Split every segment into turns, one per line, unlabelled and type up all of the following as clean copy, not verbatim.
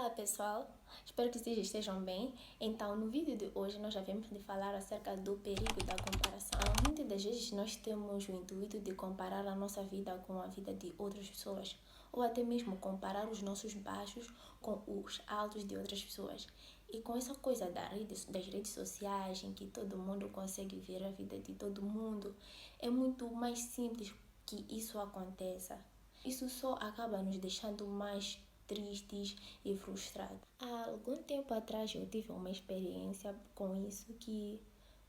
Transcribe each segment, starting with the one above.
Olá pessoal, espero que vocês estejam bem. Então, no vídeo de hoje nós já vamos de falar acerca do perigo da comparação. Muitas das vezes nós temos o intuito de comparar a nossa vida com a vida de outras pessoas, ou até mesmo comparar os nossos baixos com os altos de outras pessoas. E com essa coisa das redes sociais, em que todo mundo consegue ver a vida de todo mundo, é muito mais simples que isso aconteça. Isso só acaba nos deixando mais tristes e frustrados. Há algum tempo atrás eu tive uma experiência com isso que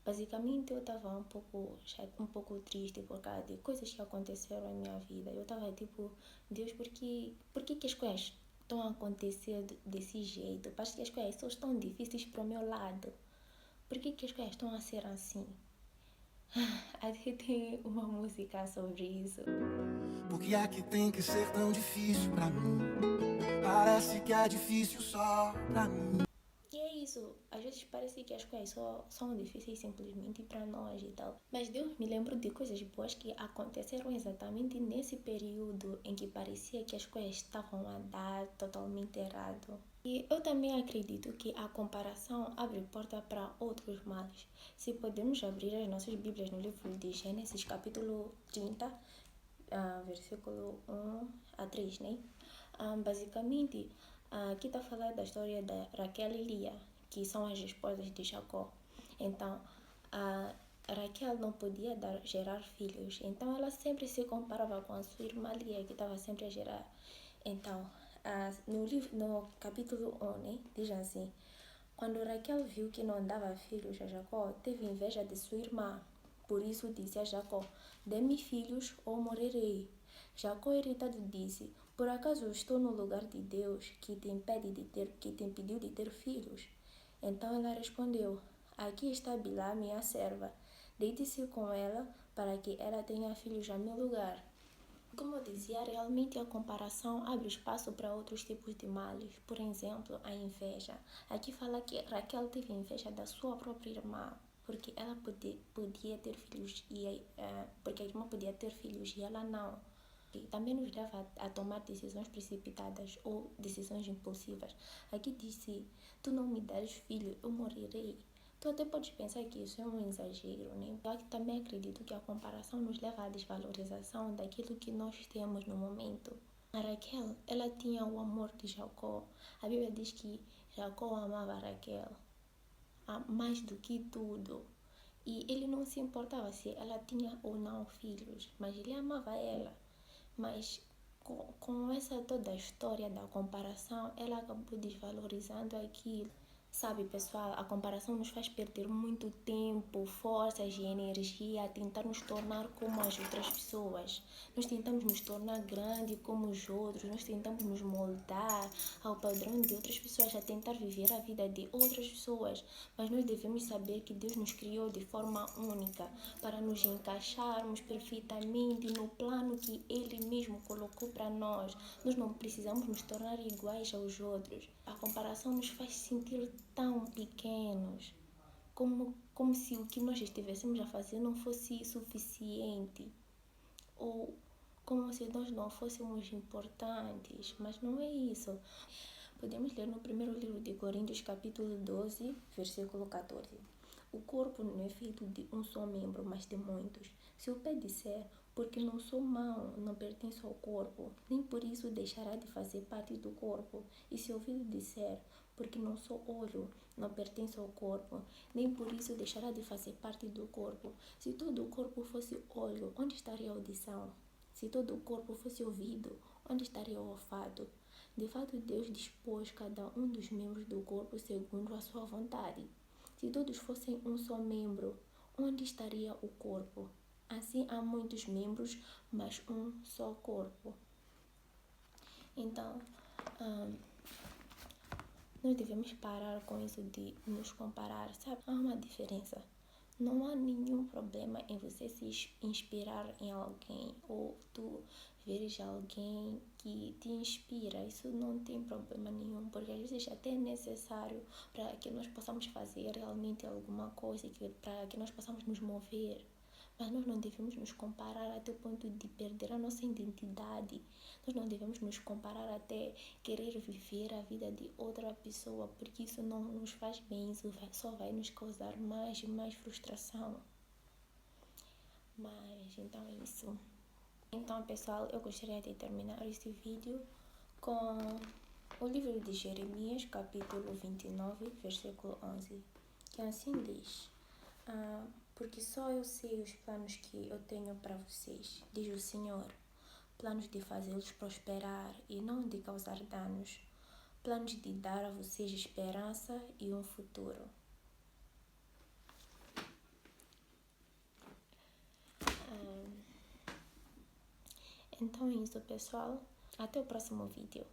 basicamente eu estava um pouco triste por causa de coisas que aconteceram em minha vida. Eu estava tipo, Deus, por que as coisas estão a acontecer desse jeito? Parece que as coisas só estão difíceis para o meu lado. Por que as coisas estão a ser assim? Até tem uma música sobre isso.
Porque é que tem que ser tão difícil pra mim? Parece que é difícil só pra mim.
E é isso, às vezes parece que as coisas só são difíceis simplesmente para nós e tal. Mas Deus me lembrou de coisas boas que aconteceram exatamente nesse período em que parecia que as coisas estavam a dar totalmente errado. E eu também acredito que a comparação abre porta para outros males. Se podemos abrir as nossas Bíblias no livro de Gênesis, capítulo 30, versículo 1 a 3, né? Basicamente, aqui está a falar da história da Raquel e Lia, que são as esposas de Jacó. Então, a Raquel não podia gerar filhos, então ela sempre se comparava com a sua irmã Lia, que estava sempre a gerar. Então, no capítulo 1, né, diz assim: quando Raquel viu que não dava filhos a Jacó, teve inveja de sua irmã. Por isso disse a Jacó: dê-me filhos ou morrerei. Jacó, irritado, disse: por acaso estou no lugar de Deus que te impediu de ter filhos? Então ela respondeu: aqui está Bilá, minha serva. Deite-se com ela para que ela tenha filhos a meu lugar. Como eu dizia, realmente a comparação abre espaço para outros tipos de males. Por exemplo, a inveja. Aqui fala que Raquel teve inveja da sua própria irmã, porque ela podia ter filhos porque a irmã podia ter filhos e ela não. E também nos leva a tomar decisões precipitadas ou decisões impulsivas. Aqui disse: tu não me deres filho, eu morrerei. Tu até podes pensar que isso é um exagero, né? Eu também acredito que a comparação nos leva à desvalorização daquilo que nós temos no momento. A Raquel, ela tinha o amor de Jacó. A Bíblia diz que Jacó amava a Raquel mais do que tudo. E ele não se importava se ela tinha ou não filhos, mas ele amava ela. Mas com essa toda a história da comparação, ela acabou desvalorizando aquilo. Sabe, pessoal, a comparação nos faz perder muito tempo, forças e energia a tentar nos tornar como as outras pessoas. Nós tentamos nos tornar grande como os outros, nós tentamos nos moldar ao padrão de outras pessoas, a tentar viver a vida de outras pessoas. Mas nós devemos saber que Deus nos criou de forma única para nos encaixarmos perfeitamente no plano que Ele mesmo colocou para nós. Nós não precisamos nos tornar iguais aos outros. A comparação nos faz sentir tão pequenos, como se o que nós estivéssemos a fazer não fosse suficiente, ou como se nós não fôssemos importantes, mas não é isso. Podemos ler no primeiro livro de Coríntios, capítulo 12, versículo 14. O corpo não é feito de um só membro, mas de muitos. Se o pé disser, porque não sou mão, não pertenço ao corpo, nem por isso deixará de fazer parte do corpo. E se o ouvido disser, porque não sou olho, não pertenço ao corpo, nem por isso deixará de fazer parte do corpo. Se todo o corpo fosse olho, onde estaria a audição? Se todo o corpo fosse ouvido, onde estaria o olfato? De fato, Deus dispôs cada um dos membros do corpo segundo a sua vontade. Se todos fossem um só membro, onde estaria o corpo? Assim há muitos membros, mas um só corpo. Então, nós devemos parar com isso de nos comparar, sabe? Há uma diferença. Não há nenhum problema em você se inspirar em alguém ou tu veres alguém que te inspira. Isso não tem problema nenhum, porque às vezes até é necessário para que nós possamos fazer realmente alguma coisa, para que nós possamos nos mover. Mas nós não devemos nos comparar até o ponto de perder a nossa identidade. Nós não devemos nos comparar até querer viver a vida de outra pessoa, porque isso não nos faz bem, só vai nos causar mais e mais frustração. Mas então é isso. Então, pessoal, eu gostaria de terminar esse vídeo com o livro de Jeremias, capítulo 29, versículo 11, que assim diz: porque só eu sei os planos que eu tenho para vocês, diz o Senhor, planos de fazê-los prosperar e não de causar danos, planos de dar a vocês esperança e um futuro. Então é isso, pessoal. Até o próximo vídeo.